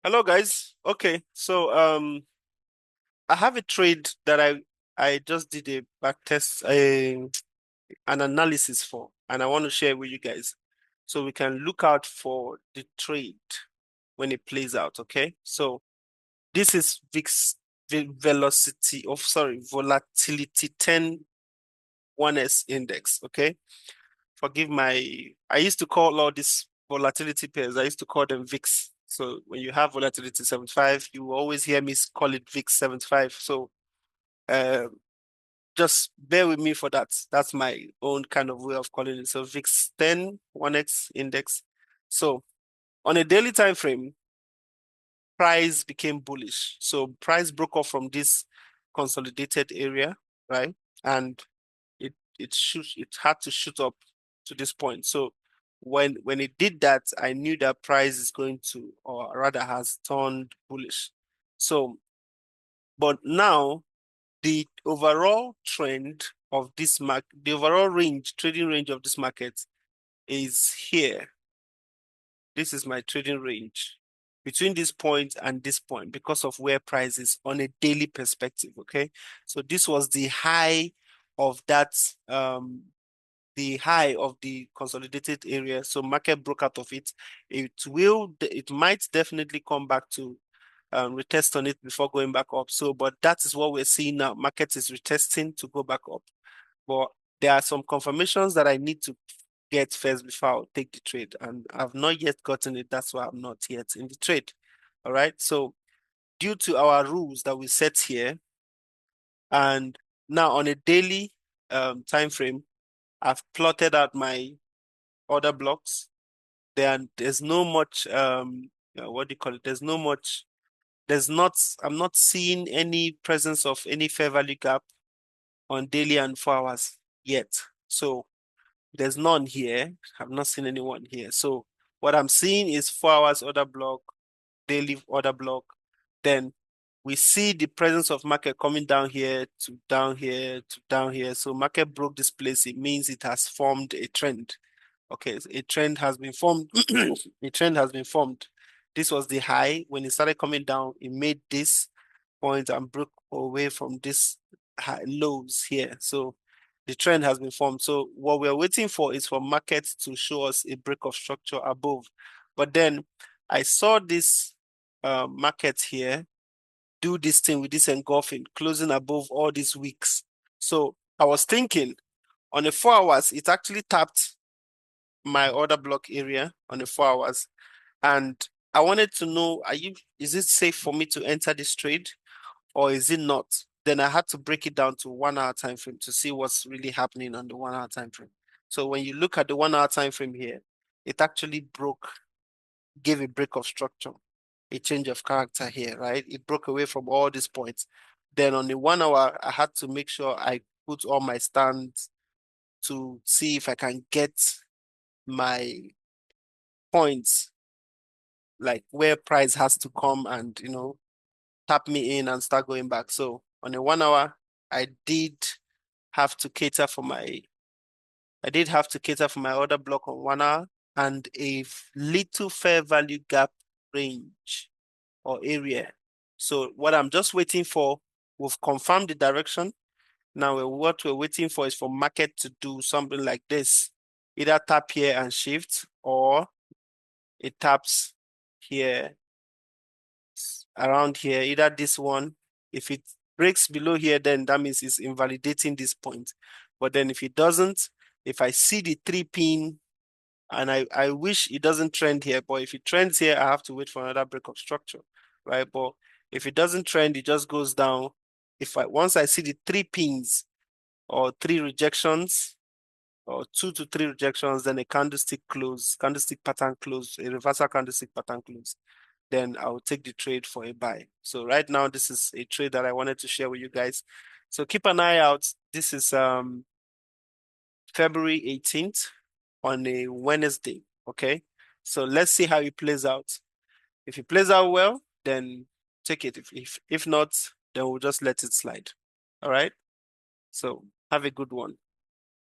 Hello guys. Okay, so I have a trade that I just did a back test an analysis for, and I want to share with you guys so we can look out for the trade when it plays out. Okay, so this is VIX velocity of volatility 10 1S index. Okay, forgive I used to call all these volatility pairs, I used to call them VIX. So when you have volatility 75, you will always hear me call it VIX 75. So uh, just bear with me for that. That's my own kind of way of calling it. So VIX 10 1X index. So on a daily time frame, price became bullish. So price broke off from this consolidated area, right? And it had to shoot up to this point. So when it did that, I knew that price is going to, or rather has turned bullish. So, but now the overall trend of this market, the overall trading range of this market is here. This is my trading range between this point and this point because of where price is on a daily perspective. Okay. So this was the high of that the high of the consolidated area. So market broke out of it. It might definitely come back to retest on it before going back up. So, but that is what we're seeing now. Market is retesting to go back up. But there are some confirmations that I need to get first before I'll take the trade. And I've not yet gotten it. That's why I'm not yet in the trade. All right. So due to our rules that we set here, and now on a daily time frame, I've plotted out my order blocks. There's no much what do you call it? I'm not seeing any presence of any fair value gap on daily and 4 hours yet. So there's none here. I've not seen anyone here. So what I'm seeing is 4 hours order block, daily order block. Then we see the presence of market coming down here to down here to down here. So market broke this place. It means it has formed a trend. Okay, so a trend has been formed. A trend has been formed. This was the high. When it started coming down, it made this point and broke away from this high lows here. So the trend has been formed. So what we're waiting for is for markets to show us a break of structure above. But then I saw this market here do this thing with this engulfing, closing above all these wicks. So I was thinking on the 4 hours, it actually tapped my order block area on the 4 hours. And I wanted to know, is it safe for me to enter this trade or is it not? Then I had to break it down to 1 hour time frame to see what's really happening on the 1 hour time frame. So when you look at the 1 hour time frame here, it actually gave a break of structure, a change of character here, right? It broke away from all these points. Then on the 1 hour, I had to make sure I put all my stands to see if I can get my points, like where price has to come and, tap me in and start going back. So on a 1 hour, I did have to cater for my I did have to cater for my order block on 1 hour and a little fair value gap range or area. So what I'm just waiting for, we've confirmed the direction. Now what we're waiting for is for market to do something like this. Either tap here and shift, or it taps here, around here, either this one. If it breaks below here, then that means it's invalidating this point. But then if it doesn't, if I see the 3 pin, and I wish it doesn't trend here, but if it trends here, I have to wait for another break of structure, right? But if it doesn't trend, it just goes down. Once I see the 3 pins or 3 rejections, or 2 to 3 rejections, then a candlestick pattern close, a reversal candlestick pattern close, then I'll take the trade for a buy. So right now, this is a trade that I wanted to share with you guys. So keep an eye out. This is February 18th on a Wednesday. Okay. So let's see how it plays out. If it plays out well, then take it. If not, then we'll just let it slide. All right. So have a good one.